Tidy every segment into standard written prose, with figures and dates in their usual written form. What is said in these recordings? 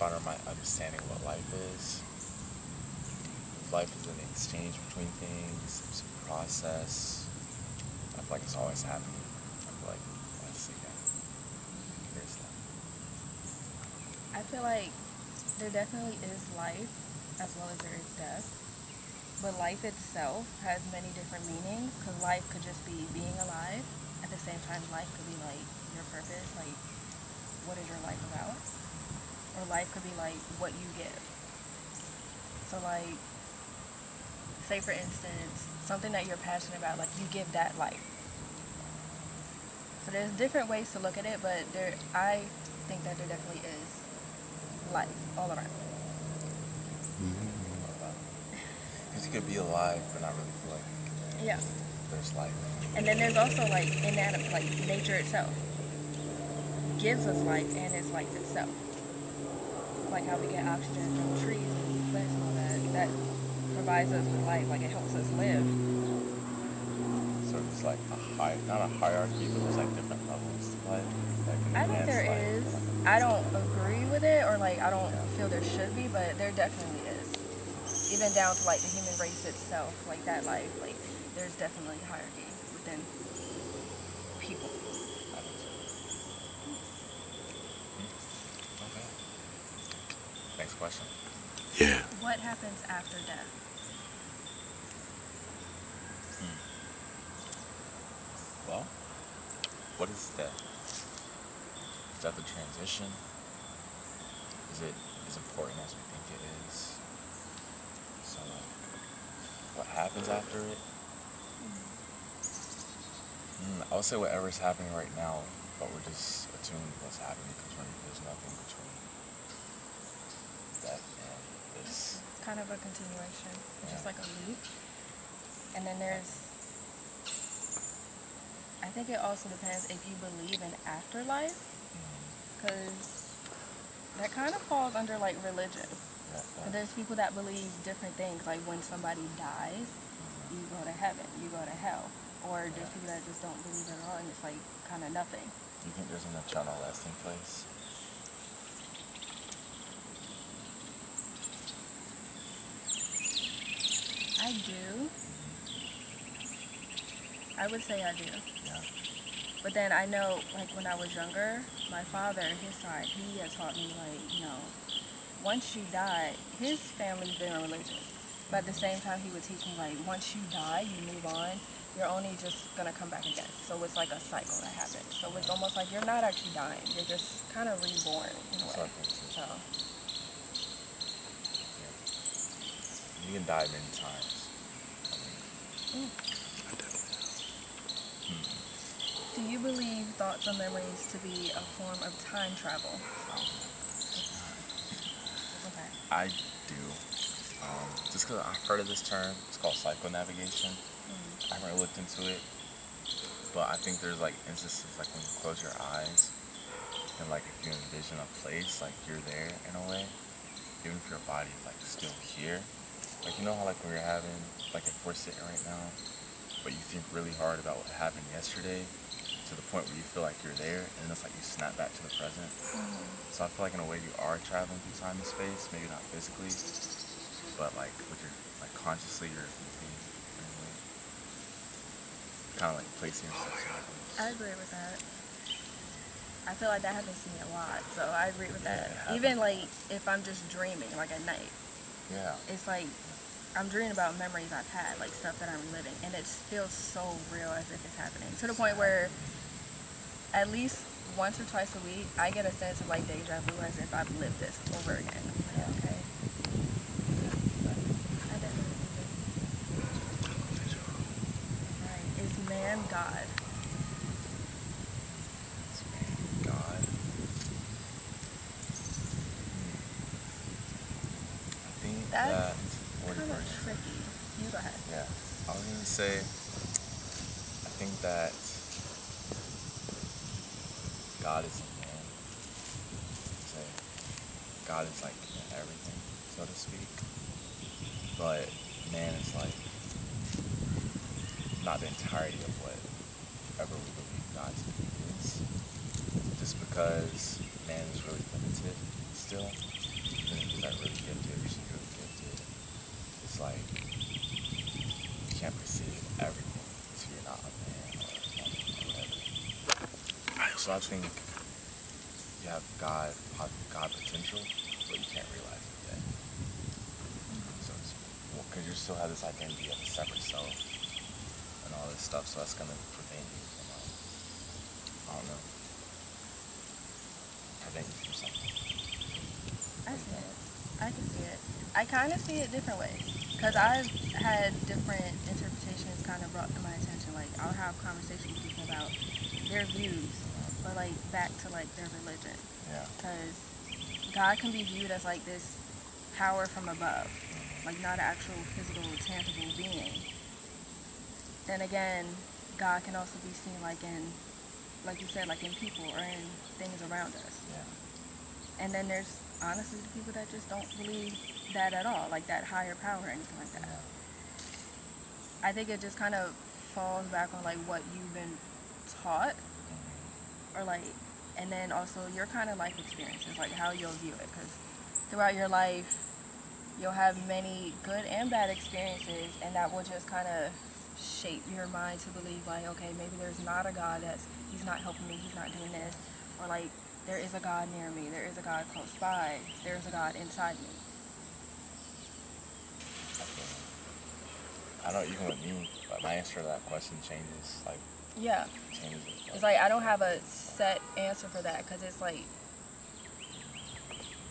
under my understanding of what life is. Life is an exchange between things, it's a process. I feel like it's always happening. I feel like that's, yeah, there's that. I feel like there definitely is life as well as there is death. But life itself has many different meanings because life could just be being alive. At the same time, life could be like your purpose, like what is your life about? Or life could be like what you give. So, like, say for instance, something that you're passionate about, like you give that life. So there's different ways to look at it, but I think that there definitely is life all around. Because you could be alive but not really feel like Yeah. there's life. And then there's also like inanimate, like nature itself gives us life and is life itself. Like how we get oxygen from trees and plants and all that. That provides us with life, like it helps us live. So there's like not a hierarchy, but there's like different levels to life that can I think enhance there life is. or like I don't agree with it, or like I don't yeah. feel there should be, but there definitely is. Even down to like the human race itself, like that life, like there's definitely hierarchy within people. I think so. Okay. Next question. Yeah. What happens after death? Well, what is death? Is death a transition? Is it as important as we think it is? So like, what happens after it? I would say whatever's happening right now, but we're just attuned to what's happening because there's nothing between death and this. It's kind of a continuation. It's Yeah. just like a loop. And then there's, I think it also depends if you believe in afterlife, because that kind of falls under like religion. Yeah, But there's people that believe different things, like when somebody dies, you go to heaven, you go to hell. Or there's people that just don't believe at all, and it's like kind of nothing. Do you think there's an eternal resting place? I do. I would say I do. Yeah. But then I know, like when I was younger, my father, his side, he had taught me, like, once you die, his family's been religious. But at the same time, he would teach me, like, once you die, you move on. You're only just going to come back again. So it's like a cycle that happens. So it's almost like you're not actually dying. You're just kind of reborn in a way. So, You can die many times. do you believe thoughts and memories to be a form of time travel? Okay. I do. Just because I've heard of this term, it's called psychonavigation. I haven't really looked into it, but I think there's like instances like when you close your eyes and like if you envision a place, like you're there in a way, even if your body is like still here. Like you know how like when you're having, like if we're sitting right now, but you think really hard about what happened yesterday to the point where you feel like you're there and it's like you snap back to the present. So I feel like in a way you are traveling through time and space, maybe not physically, but like with your, like consciously you're moving in a way. Kind of like placing yourself somewhere. I agree with that. I feel like that happens to me a lot, so I agree with Yeah, that. it happens. Even like if I'm just dreaming, like at night, Yeah. it's like I'm dreaming about memories I've had, like stuff that I'm reliving, and it feels so real as if it's happening. To the point where at least once or twice a week, I get a sense of like deja vu as if I've lived this over again. I'm like, okay, I definitely believe it. Right. Is man God? God. I think That's that. What kind are of you? tricky. You go ahead. Yeah. I was gonna say. I think that God is in man. Say God is like in everything, so to speak. But man is like not the entirety of whatever we believe God to be is. Just because man is really limited still. 100% really gifted or she's really gifted, it's like you can't perceive everything until you're not a man or a woman or whatever. So I think you have God potential, but you can't realize it yet. So it's because you still have this identity of a separate self and all this stuff, so that's gonna prevent you from I don't know, prevent you from something. I What do you see think? it. I can see it. I kind of see it different ways because Yeah. I've had different interpretations kind of brought to my attention. Like I'll have conversations with people about their views, but like back to like their religion, Yeah. because God can be viewed as like this power from above, like not an actual physical, tangible being. Then again, God can also be seen like in, like you said, like in people or in things around us. Yeah. And then there's honestly the people that just don't believe that at all, like that higher power or anything like that. Yeah. I think it just kind of falls back on like what you've been taught, or like, and then also your kind of life experiences, like how you'll view it. Because throughout your life, you'll have many good and bad experiences, and that will just kind of shape your mind to believe like, okay, maybe there's not a God, that's he's not helping me, he's not doing this, or like there is a God near me, there is a God close by, there's a God inside me. I know even with me, but my answer to that question changes. Like Yeah, changes. it's like I don't have a set answer for that because it's like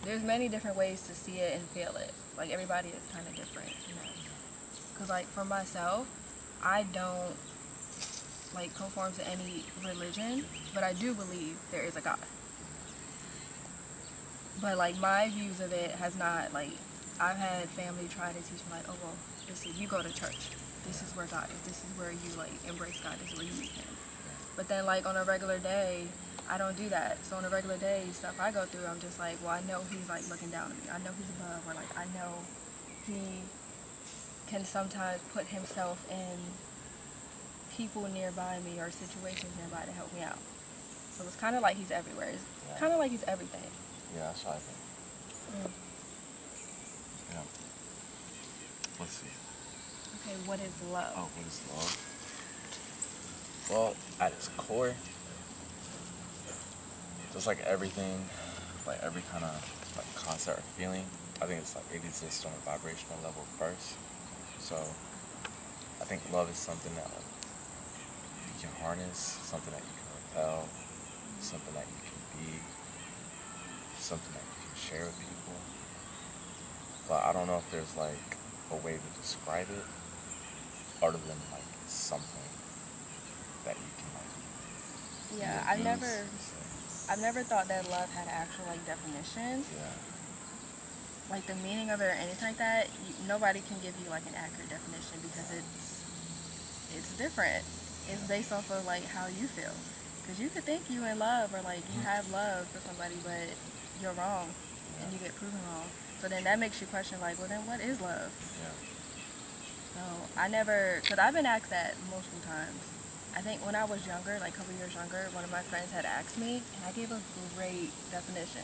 there's many different ways to see it and feel it. Like everybody is kind of different, you know. Because like for myself, I don't like conform to any religion, but I do believe there is a God. But like my views of it has not like, I've had family try to teach me like, oh well, this is, you go to church. This is where God is. This is where you like embrace God. This is where you meet Him. But then like on a regular day, I don't do that. So on a regular day, stuff I go through, I'm just like, well, I know He's like looking down on me. I know He's above, or like I know He can sometimes put Himself in people nearby me or situations nearby to help me out. So it's kind of like He's everywhere. It's Yeah. kind of like He's everything. Yeah, that's what I think. Mm. Yeah. Let's see. Okay, what is love? Oh, what is love? Well, at its core, just like everything, like every kind of like concept or feeling, I think it's like it exists on a vibrational level first. So I think love is something that like you can harness, something that you can repel, something that you can be, something that you can share with people. But I don't know if there's like a way to describe it other than like something that you can like Yeah, use to say. I've never thought that love had actual like definition, Yeah. like the meaning of it or anything like that. Nobody can give you like an accurate definition because Yeah. it's different. It's Yeah. based off of like how you feel. Because you could think you in love or like you have love for somebody, but you're wrong Yeah. and you get proven wrong. So then that makes you question like, well then what is love? Yeah. So I never, because I've been asked that multiple times. I think when I was younger, like a couple years younger, one of my friends had asked me, and I gave a great definition.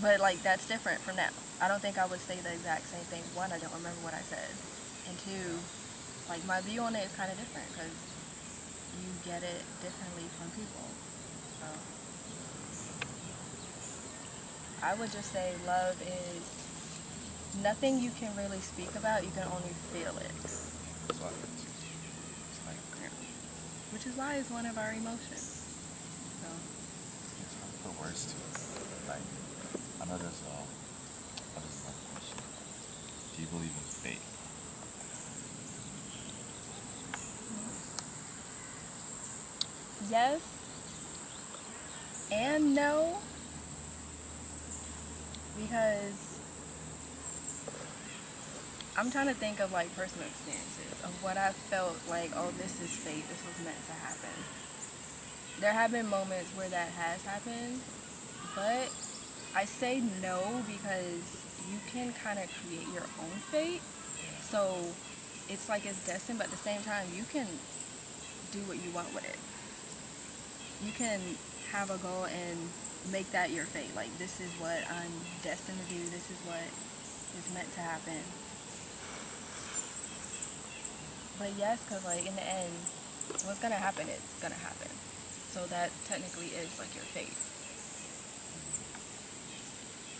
But like that's different from now. I don't think I would say the exact same thing. One, I don't remember what I said, and two, like my view on it is kind of different because you get it differently from people. So I would just say love is nothing you can really speak about. You can only feel it. That's what I think too. It's like Yeah. Which is why it's one of our emotions. So it's hard to put words to it. Like I know there's what is another question? Do you believe in fate? yes and no, because I'm trying to think of like personal experiences of what I felt like, oh, this is fate, this was meant to happen. There have been moments where that has happened, but I say no because you can kind of create your own fate. So it's like it's destined, but at the same time, you can do what you want with it. You can have a goal and make that your fate. Like, this is what I'm destined to do. This is what is meant to happen. But yes, because, like, in the end, what's going to happen is going to happen. So that technically is, like, your fate.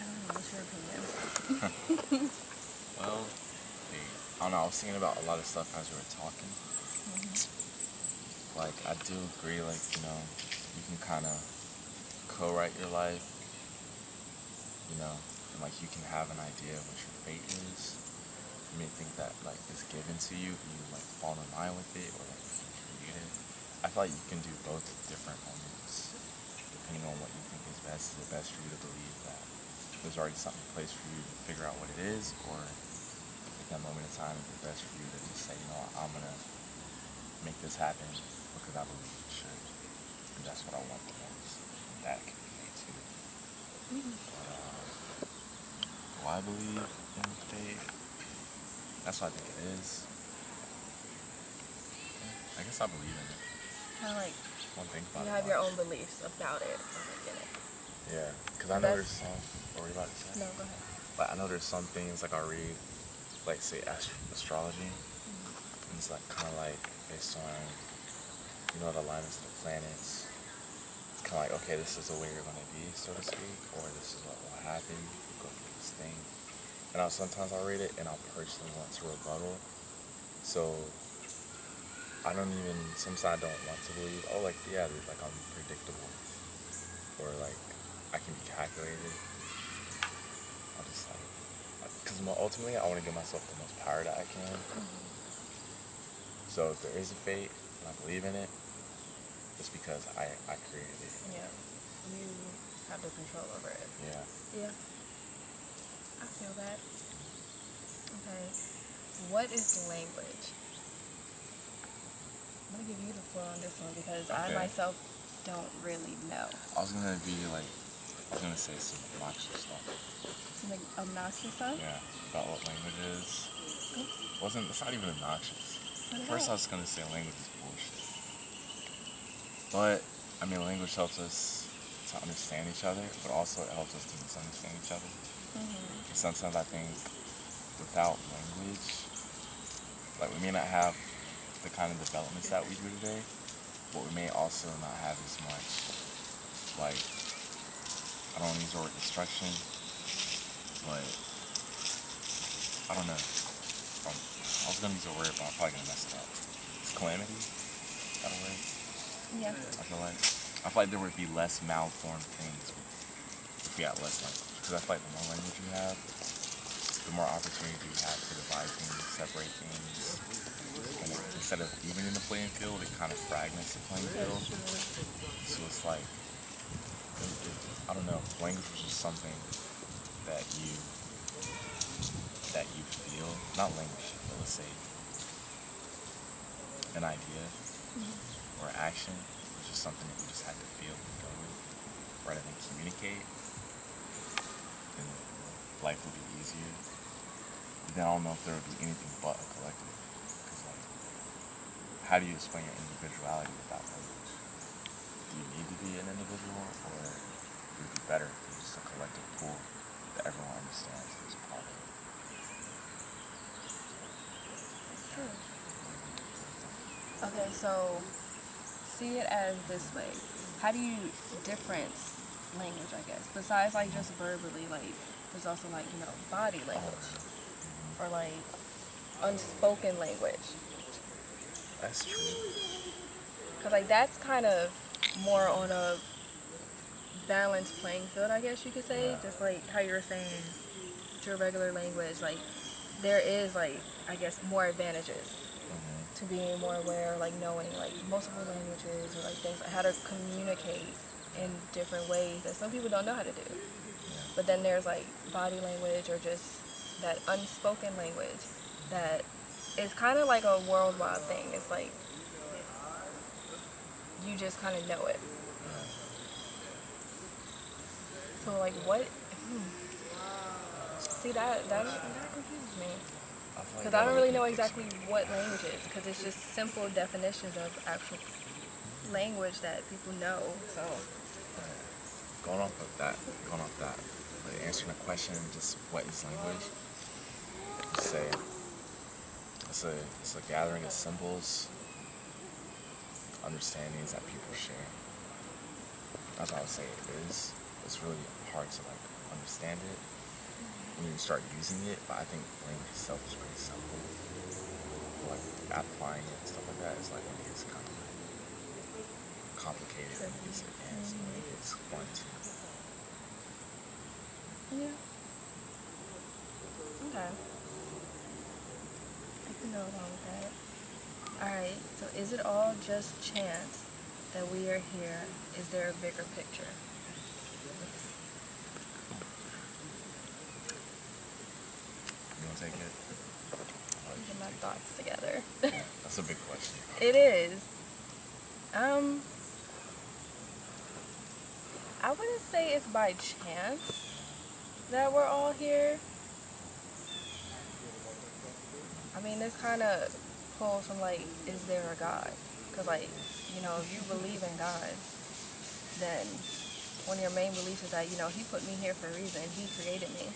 I don't know. What's your opinion? Well, I don't know. I was thinking about a lot of stuff as we were talking. Like, I do agree, like, you can kind of co-write your life, and, like, you can have an idea of what your fate is. You may think that, like, it's given to you, and you, like, fall in line with it, or, like, you can create it. I feel like you can do both at different moments, depending on what you think is best. Is it best for you to believe that there's already something in place for you to figure out what it is, or at that moment in time, is it best for you to just say, I'm going to make this happen because I believe it should. And that's what I want the most. And that can be fate too. Do I believe in fate? That's what I think it is. I guess I believe in it. Kind of like I don't think about you it have your much. own beliefs about it, like, in it. Yeah, because I know there's some. What were you about to say? No, go ahead. Like, I know there's some things like I read, like say astrology, and it's like kind of like based on the alignments of the planets. It's kind of like, okay, this is the way you're going to be, so to speak, or this is what will happen. You go through this thing. And sometimes I'll read it and I'll personally want to rebuttal. So I don't even, sometimes I don't want to believe, oh, like, yeah, dude, like I'm predictable. Or like I can be calculated. I'll just like, because ultimately I want to give myself the most power that I can. So if there is a fate and I believe in it, it's because I created it. Yeah. You have the control over it. Yeah. Yeah. I feel that. Okay. What is language? I'm going to give you the floor on this one because I Okay. myself don't really know. I was gonna say some obnoxious stuff. Some like obnoxious stuff? Yeah, about what language is. It's not even obnoxious. What First I about? was gonna say language is bullshit. But, I mean, language helps us to understand each other, but also it helps us to misunderstand each other. And sometimes I think without language, like, we may not have the kind of developments that we do today, but we may also not have as much, like, I don't want to use the word destruction, but I don't know. I was gonna use a word, but I'm probably gonna mess it up. It's calamity. Is that a word? Yeah. I feel like there would be less malformed things if we had less language. Because I feel like the more language you have, the more opportunity you have to divide things, separate things. And instead of evening the playing field, it kind of fragments the playing field. So it's like, I don't know. Language was just something that you feel, not language, but let's say an idea or action was just something that you just had to feel and go with rather than communicate, then life would be easier. But then I don't know if there would be anything but a collective. Because, like, how do you explain your individuality without language? Do you need to be an individual, or would it be better if you're just a collective pool that everyone understands and is part of? True. Okay, so see it as this way. How do you difference language, I guess? Besides, like, just verbally, like, there's also, like, body language. Or, like, unspoken language. That's true. Because, like, that's kind of more on a balanced playing field, I guess you could say. Yeah. Just like how you were saying, your regular language, like, there is, like, I guess, more advantages to being more aware, like, knowing, like, multiple languages or, like, things, like how to communicate in different ways that some people don't know how to do. But then there's, like, body language or just that unspoken language that is kind of like a worldwide thing. It's like you just kind of know it. So, like, what? See, that confuses me. I feel like Because you I gotta don't look really in know the exactly dictionary. what language is. Because it's just simple definitions of actual language that people know. So, going off that, like answering a question, just what is language? You say it's a gathering of symbols, understandings that people share. That's what I would say it is. It's really hard to like understand it when you start using it, but I think language itself is pretty simple. Like applying it and stuff like that is like when it gets kind of like complicated, when it gets advanced, when it gets fun too. Yeah. Okay. I can go along with that. Alright, so is it all just chance that we are here? Is there a bigger picture? You want to take it? Get my thoughts together. Yeah, that's a big question. It is. I wouldn't say it's by chance that we're all here. I mean, this kind of pulls from like, is there a God? Because like, you know, if you believe in God, then one of your main beliefs is that, you know, he put me here for a reason. He created me.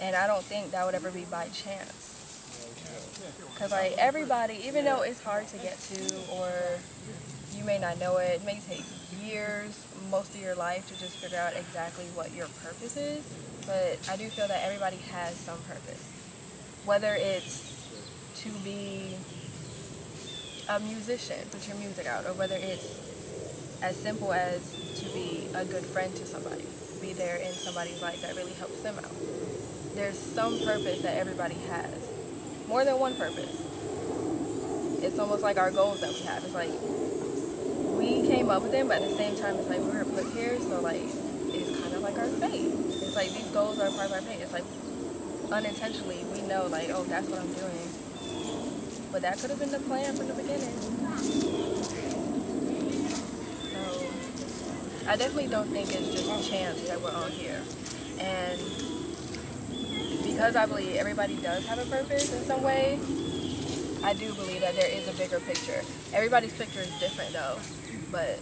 And I don't think that would ever be by chance. Because like everybody, even though it's hard to get to, or you may not know it, it may take years, most of your life to just figure out exactly what your purpose is. But I do feel that everybody has some purpose. Whether it's to be a musician, put your music out, or whether it's as simple as to be a good friend to somebody, be there in somebody's life that really helps them out. There's some purpose that everybody has, more than one purpose. It's almost like our goals that we have. It's like we came up with them, but at the same time, it's like we were put here, so like it's kind of like our fate. It's like these goals are part of our fate. It's like unintentionally we know like, oh, that's what I'm doing, but that could have been the plan from the beginning. So I definitely don't think it's just chance that we're all here. And because I believe everybody does have a purpose in some way, I do believe that there is a bigger picture. Everybody's picture is different though, but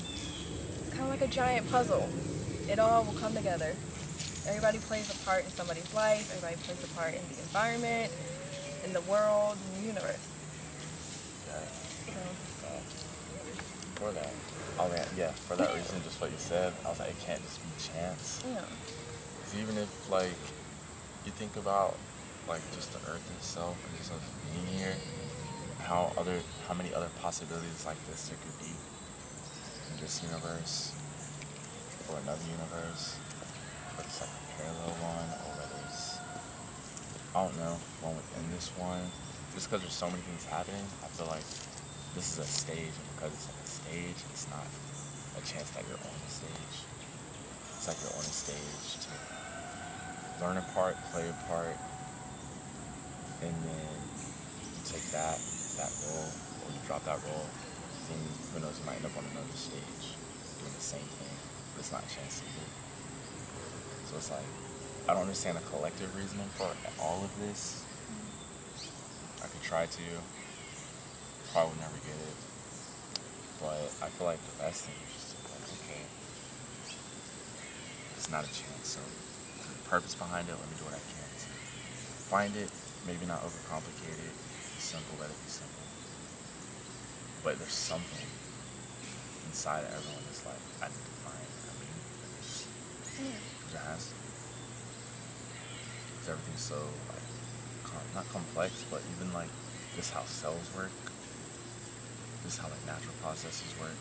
it's kind of like a giant puzzle. It all will come together. Everybody plays a part in somebody's life. Everybody plays a part in the environment, in the world, in the universe. Yeah. So, For that, oh man, yeah, for that reason, just what you said, I was like, it can't just be chance. yeah. Because even if like you think about like just the Earth itself and just us being here, how many other possibilities like this there could be in this universe or another universe, whether it's like a parallel one or whether it's I don't know one within this one. Just because there's so many things happening, I feel like this is a stage, and because it's like a stage, it's not a chance that you're on the stage. It's like you're on the stage to learn a part, play a part, and then you take that role, or you drop that role, then who knows, you might end up on another stage doing the same thing, but it's not a chance either. So it's like, I don't understand the collective reasoning for all of this. I could try to, probably would never get it, but I feel like the best thing is just to be like, okay, it's not a chance, so the purpose behind it, let me do what I can to find it, maybe not overcomplicate it, be simple, let it be simple. But there's something inside of everyone that's like, I need to find a meaning for this. There has to be. Because everything's so like, not complex, but even like just how cells work, just how like natural processes work.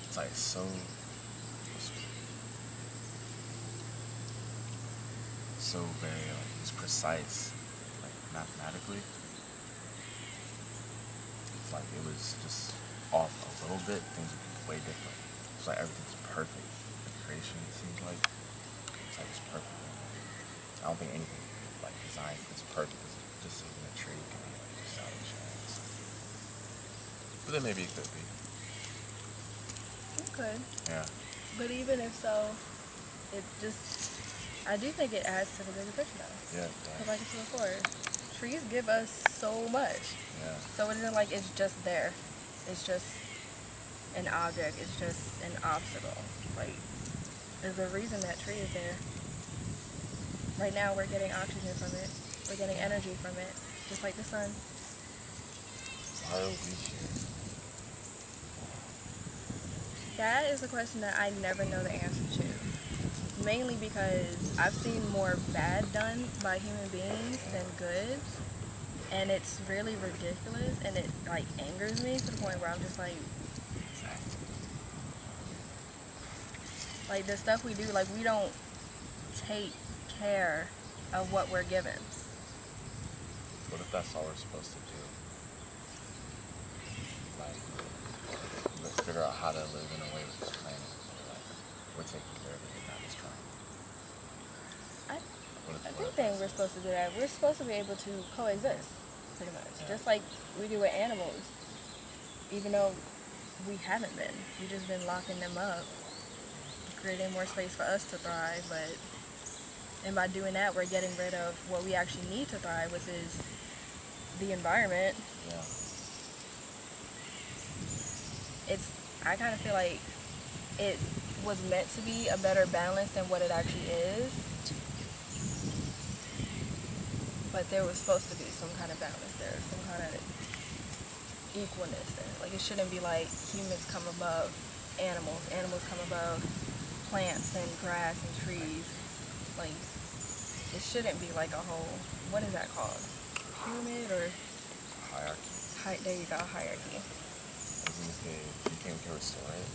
It's like so very like it's precise, like mathematically. It's like it was just off a little bit, things would be way different. It's like everything's perfect. The creation, it seems like it's like it's perfect. I don't think anything like designed is perfect. It's just even a tree can be like just out of chance. But then maybe it could be. It could. Yeah. But even if so, it just, I do think it adds to the bigger picture though. Yeah. Because like I said before, trees give us so much. Yeah. So it isn't like it's just there. It's just an object, it's just an obstacle. Like, there's a reason that tree is there. Right now, we're getting oxygen from it. We're getting energy from it, just like the sun. Why are we here? That is a question that I never know the answer to. Mainly because I've seen more bad done by human beings than good. And it's really ridiculous, and it like angers me to the point where I'm just like the stuff we do, like we don't take care of what we're given. What if that's all we're supposed to do? Like, let's figure out how to live in a way with this planet. Like, we're taking care of it and not destroying it. I, I What do if think that's we're supposed to do that. We're supposed to be able to coexist, pretty much, Yeah. just like we do with animals. Even though we haven't been, we've just been locking them up, creating more space for us to thrive. And by doing that, we're getting rid of what we actually need to thrive, which is the environment. Yeah. I kind of feel like it was meant to be a better balance than what it actually is. But there was supposed to be some kind of balance there, some kind of equalness there. Like, it shouldn't be like humans come above animals, animals come above plants and grass and trees. Like, it shouldn't be like a whole, what is that called? Pyramid or Hierarchy. there you go, hierarchy. Do you think we can restore it?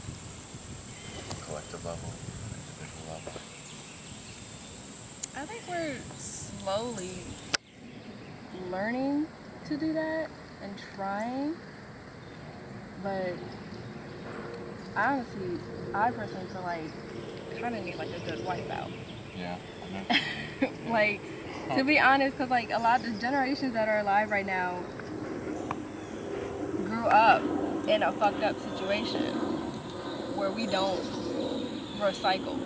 Collective level, individual level. I think we're slowly learning to do that and trying, but honestly, I personally feel like kind of need like a good wipeout. Yeah. Like, to be honest, because like a lot of the generations that are alive right now grew up in a fucked up situation where we don't recycle,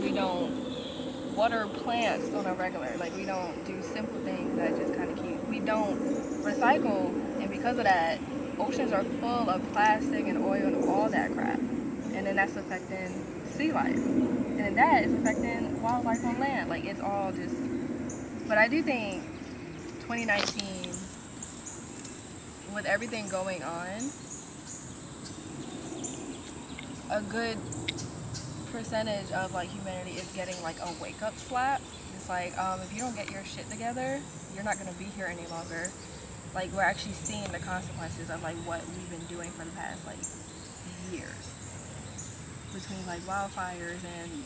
we don't water plants on a regular, like we don't do simple things that just kind of we don't recycle, and because of that, oceans are full of plastic and oil and all that crap, and then that's affecting sea life, and then that is affecting wildlife on land. Like, it's all just, but I do think 2019, with everything going on, a good percentage of like humanity is getting like a wake up slap. It's like, if you don't get your shit together, you're not gonna be here any longer. Like, we're actually seeing the consequences of like what we've been doing for the past like years, between like wildfires and